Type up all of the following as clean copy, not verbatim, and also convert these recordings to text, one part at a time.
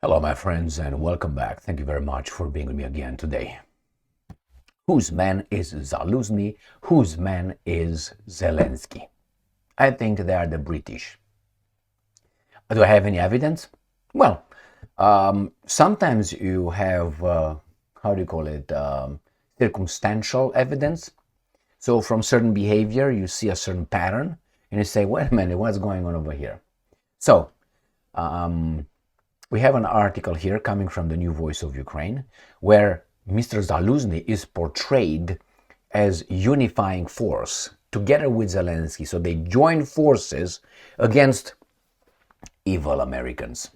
Hello, my friends, and welcome back. Thank you very much for being with me again today. Whose man is Zaluzhnyi? Whose man is Zelensky? I think they are the British. Do I have any evidence? Well, sometimes you have, how do you call it, circumstantial evidence. So from certain behavior, you see a certain pattern, and you say, wait a minute, what's going on over here? So, we have an article here coming from the New Voice of Ukraine, where Mr. Zaluzhnyi is portrayed as unifying force together with Zelensky. So they join forces against evil Americans.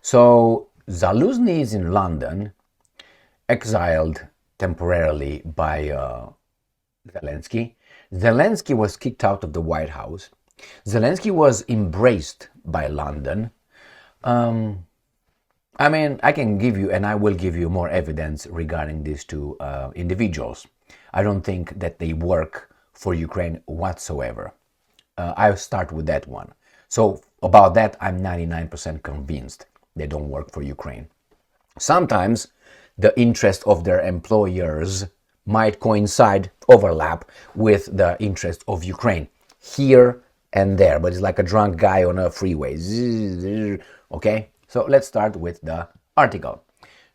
So Zaluzhnyi is in London, exiled temporarily by Zelensky. Zelensky was kicked out of the White House. Zelensky was embraced by London. I can give you, and I will give you more evidence regarding these two individuals. I don't think that they work for Ukraine whatsoever. I'll start with that one. So about that, I'm 99% convinced they don't work for Ukraine. Sometimes the interest of their employers might coincide, overlap with the interest of Ukraine here and there, but it's like a drunk guy on a freeway. Okay? So let's start with the article.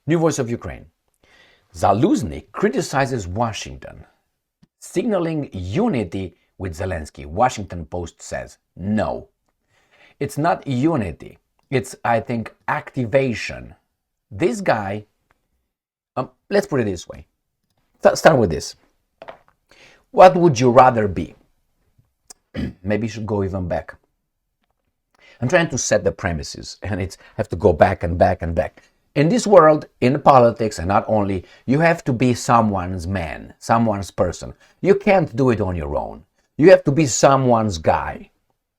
New Voice of Ukraine. Zaluzhnyi criticizes Washington, signaling unity with Zelensky. Washington Post says, no. It's not unity. It's, I think, activation. This guy, let's put it this way. Start with this. What would you rather be? Maybe you should go even back. I'm trying to set the premises, and it's have to go back and back and back. In this world, in politics, and not only, you have to be someone's man, someone's person. You can't do it on your own. You have to be someone's guy.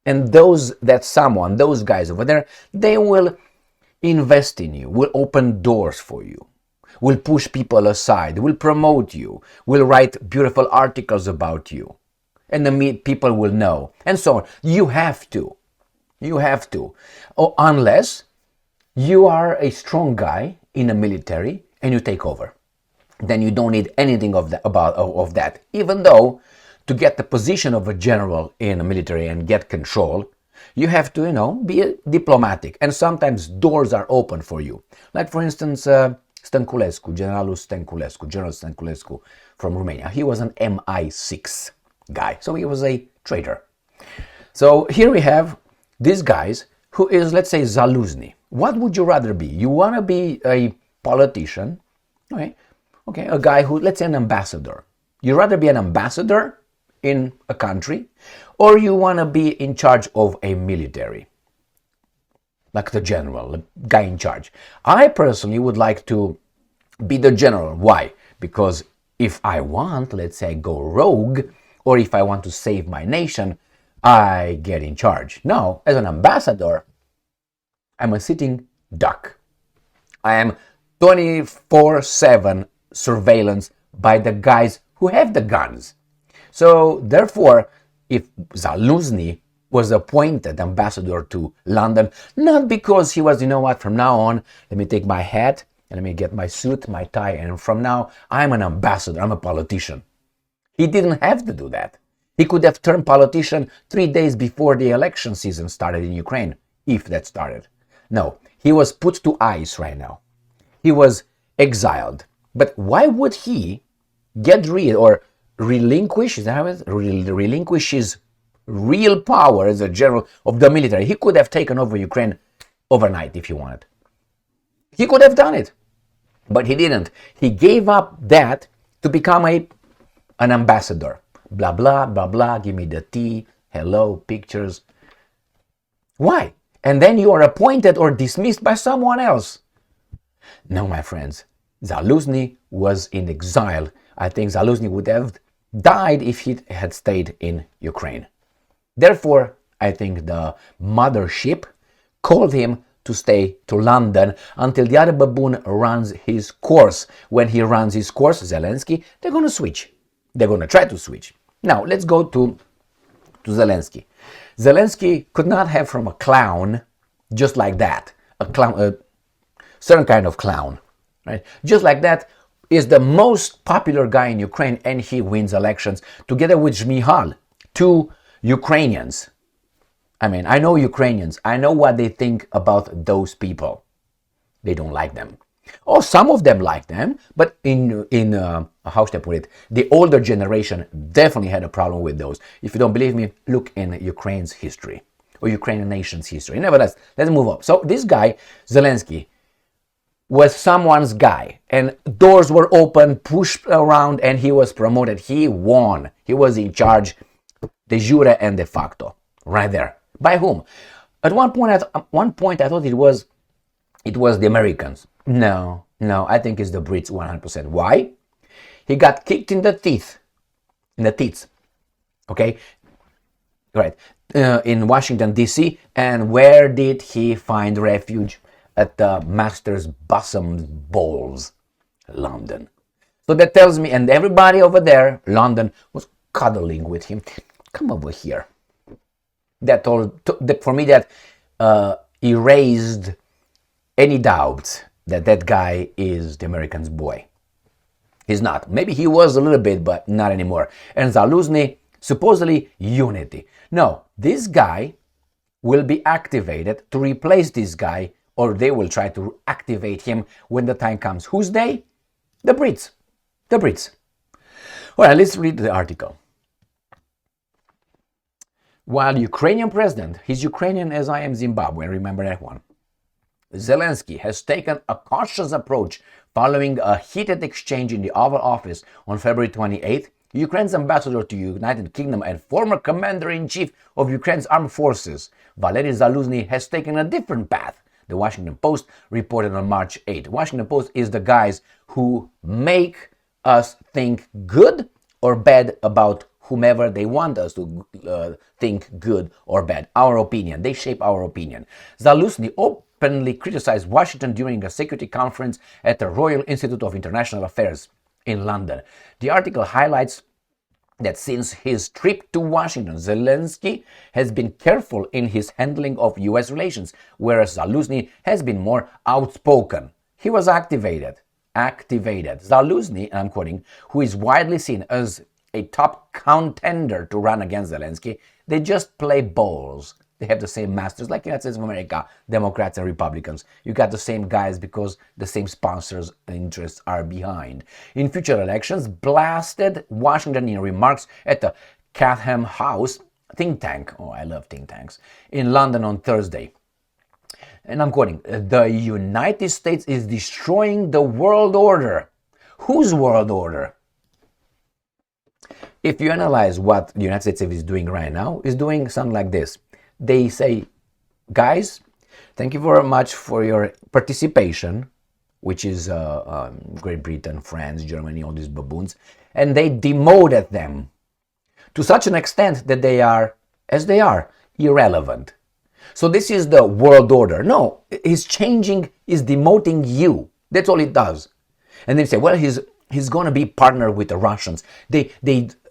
And those guys over there, they will invest in you, will open doors for you, will push people aside, will promote you, will write beautiful articles about you. And the people will know. And so on. You have to. Unless you are a strong guy in the military and you take over. Then you don't need anything of that. Even though to get the position of a general in the military and get control, you have to, be diplomatic. And sometimes doors are open for you. Like, for instance, General Stănculescu from Romania. He was an MI6 guy. So he was a traitor. So here we have these guys, who is, let's say, Zaluzhnyi. What would you rather be? You want to be a politician, okay, a guy who, let's say, an ambassador. You rather be an ambassador in a country, or you want to be in charge of a military, like the general, the guy in charge. I personally would like to be the general. Why? Because if I want, let's say, go rogue, or if I want to save my nation, I get in charge. Now, as an ambassador, I'm a sitting duck. I am 24/7 surveillance by the guys who have the guns. So, therefore, if Zaluzhnyi was appointed ambassador to London, not because he was, from now on, let me take my hat and let me get my suit, my tie, and from now, I'm an ambassador, I'm a politician. He didn't have to do that. He could have turned politician 3 days before the election season started in Ukraine, if that started. No, he was put to ice right now. He was exiled. But why would he get rid or relinquish his real power as a general of the military? He could have taken over Ukraine overnight if he wanted. He could have done it. But he didn't. He gave up that to become an ambassador. Blah, blah, blah, blah, give me the tea, hello, pictures. Why? And then you are appointed or dismissed by someone else. No, my friends, Zaluzhnyi was in exile. I think Zaluzhnyi would have died if he had stayed in Ukraine. Therefore, I think the mothership called him to stay to London until the other baboon runs his course. When he runs his course, Zelensky, they're going to switch. They're going to try to switch. Now, let's go to Zelensky. Zelensky could not have from a clown just like that. A clown, certain kind of clown, right? Just like that is the most popular guy in Ukraine, and he wins elections together with Zaluzhnyi, two Ukrainians. I mean, I know Ukrainians. I know what they think about those people. They don't like them. Or some of them like them, but in how should I put it? The older generation definitely had a problem with those. If you don't believe me, look in Ukraine's history or Ukrainian nation's history. Nevertheless, let's move on. So this guy, Zelenskyy, was someone's guy, and doors were open, pushed around, and he was promoted. He won. He was in charge, de jure and de facto, right there. By whom? At one point, I thought it was the Americans. No, I think it's the Brits 100%. Why? He got kicked in the teeth. Okay, right. In Washington D.C. And where did he find refuge? At the master's bosom balls, London. So that tells me, and everybody over there, London, was cuddling with him. Come over here. That for me, that erased any doubt that guy is the American's boy. He's not. Maybe he was a little bit, but not anymore. And Zaluzhnyi, supposedly unity. No, this guy will be activated to replace this guy, or they will try to activate him when the time comes. Who's they? The Brits. The Brits. All right, let's read the article. While Ukrainian president, he's Ukrainian as I am Zimbabwean, remember that one. Zelenskyy has taken a cautious approach following a heated exchange in the Oval Office on February 28th. Ukraine's ambassador to United Kingdom and former commander-in-chief of Ukraine's armed forces, Valery Zaluzhnyi, has taken a different path. The Washington Post reported on March 8th. Washington Post is the guys who make us think good or bad about whomever they want us to think good or bad. Our opinion. They shape our opinion. Zaluzhnyi openly criticized Washington during a security conference at the Royal Institute of International Affairs in London. The article highlights that since his trip to Washington, Zelenskyy has been careful in his handling of U.S. relations, whereas Zaluzhnyi has been more outspoken. He was activated. Zaluzhnyi, and I'm quoting, who is widely seen as a top contender to run against Zelenskyy, they just play balls. They have the same masters, like United States of America, Democrats and Republicans. You got the same guys because the same sponsors and interests are behind. In future elections, blasted Washington in remarks at the Chatham House think tank, oh, I love think tanks, in London on Thursday. And I'm quoting, the United States is destroying the world order. Whose world order? If you analyze what the United States is doing right now, is doing something like this. They say, guys, thank you very much for your participation, which is Great Britain, France, Germany, all these baboons, and they demoted them to such an extent that they are, as they are, irrelevant. So this is the world order. No, he's changing, he's demoting you. That's all it does. And they say, well, he's going to be partner with the Russians. They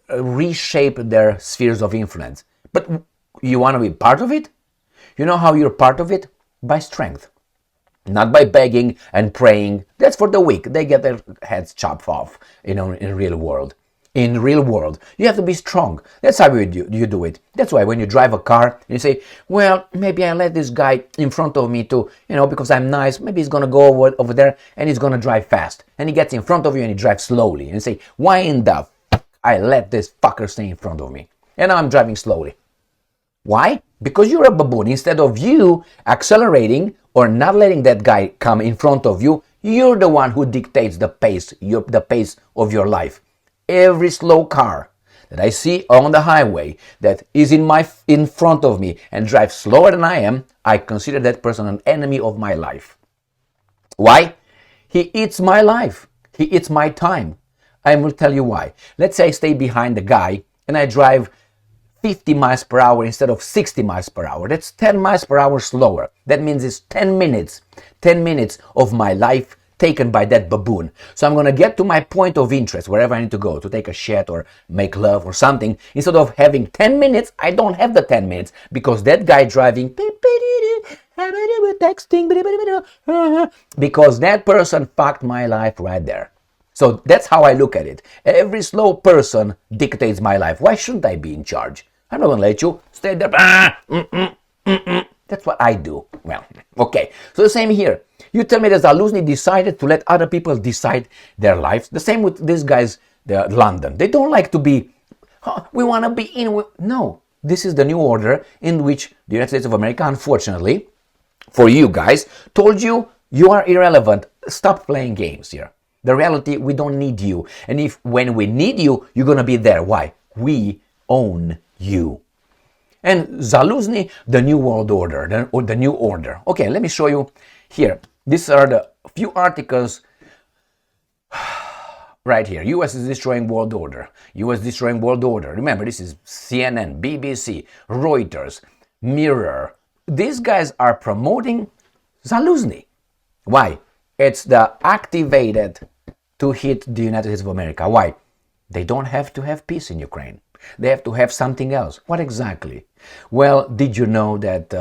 reshape their spheres of influence. But you want to be part of it? You know how you're part of it? By strength. Not by begging and praying. That's for the weak. They get their heads chopped off, in real world. In real world, you have to be strong. That's how you do it. That's why when you drive a car, you say, well, maybe I let this guy in front of me too, because I'm nice. Maybe he's going to go over there and he's going to drive fast. And he gets in front of you and he drives slowly. And you say, why in the fuck I let this fucker stay in front of me? And now I'm driving slowly. Why? Because you're a baboon. Instead of you accelerating or not letting that guy come in front of you, you're the one who dictates the pace of your life. Every slow car that I see on the highway that is in front of me and drives slower than I am, I consider that person an enemy of my life. Why? He eats my life. He eats my time. I will tell you why. Let's say I stay behind the guy and I drive 50 miles per hour instead of 60 miles per hour. That's 10 miles per hour slower. That means it's 10 minutes of my life taken by that baboon. So I'm going to get to my point of interest, wherever I need to go, to take a shit or make love or something. Instead of having 10 minutes, I don't have the 10 minutes because that guy driving, texting, because that person fucked my life right there. So that's how I look at it. Every slow person dictates my life. Why shouldn't I be in charge? I'm not going to let you stay there. That's what I do. Well, okay. So the same here. You tell me that Zaluzhnyi decided to let other people decide their lives. The same with these guys, London. They don't like to be, oh, we want to be in. No, this is the new order in which the United States of America, unfortunately, for you guys, told you you are irrelevant. Stop playing games here. The reality, we don't need you. And if when we need you, you're going to be there. Why? We own you. And Zaluzhnyi, the new world order, the new order. Okay, let me show you here. These are the few articles right here. US is destroying world order. US destroying world order. Remember, this is CNN, BBC, Reuters, Mirror. These guys are promoting Zaluzhnyi. Why? It's the activated to hit the United States of America. Why? They don't have to have peace in Ukraine. They have to have something else. What exactly? Well, did you know that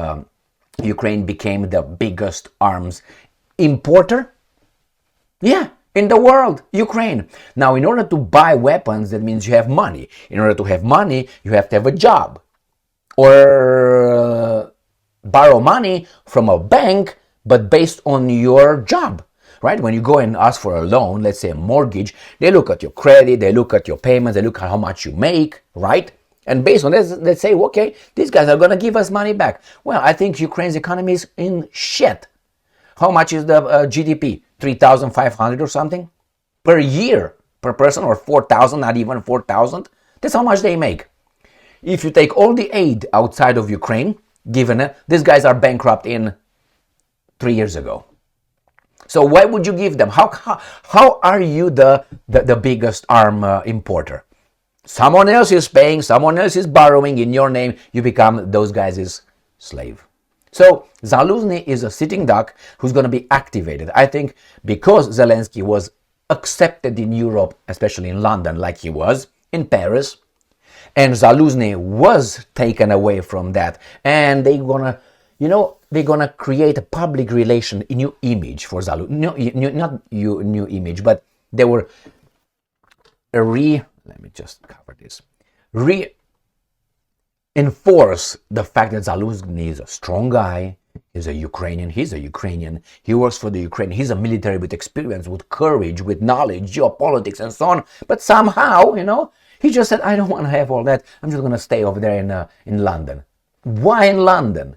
Ukraine became the biggest arms importer? Yeah, in the world, Ukraine. Now, in order to buy weapons, that means you have money. In order to have money, you have to have a job. Or borrow money from a bank, but based on your job. Right? When you go and ask for a loan, let's say a mortgage, they look at your credit, they look at your payments, they look at how much you make, right? And based on this, they say, okay, these guys are going to give us money back. Well, I think Ukraine's economy is in shit. How much is the GDP? 3,500 or something? Per year, per person, or 4,000, not even 4,000? That's how much they make. If you take all the aid outside of Ukraine, given it, these guys are bankrupt in 3 years ago. So why would you give them? How are you the biggest arm importer? Someone else is paying, someone else is borrowing in your name. You become those guys' slave. So Zaluzhnyi is a sitting duck who's going to be activated. I think because Zelenskyy was accepted in Europe, especially in London, like he was in Paris, and Zaluzhnyi was taken away from that, and they're gonna, they're gonna create a public relation, a new image for Zaluzhnyi. Not new image, but they were let me just cover this. Reinforce the fact that Zaluzhnyi is a strong guy. He's a Ukrainian. He works for the Ukraine. He's a military with experience, with courage, with knowledge, geopolitics, and so on. But somehow, he just said, I don't want to have all that. I'm just going to stay over there in London. Why in London?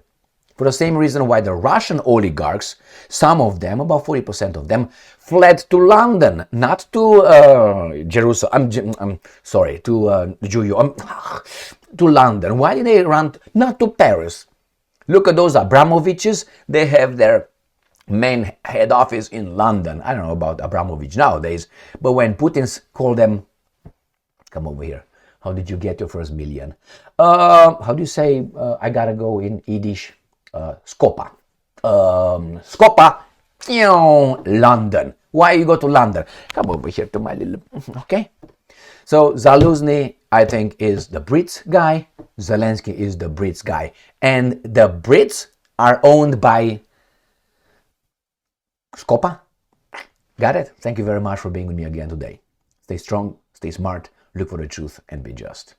For the same reason why the Russian oligarchs, some of them, about 40% of them, fled to London, not to Jerusalem. To London. Why did they run? Not to Paris. Look at those Abramoviches. They have their main head office in London. I don't know about Abramovich nowadays, but when Putin's called them, come over here. How did you get your first million? How do you say, I gotta go in Yiddish? Skopa. Skopa, London. Why you go to London? Come over here to my little, okay? So Zaluzhnyi, I think, is the Brits guy. Zelenskyy is the Brits guy. And the Brits are owned by Skopa. Got it? Thank you very much for being with me again today. Stay strong, stay smart, look for the truth, and be just.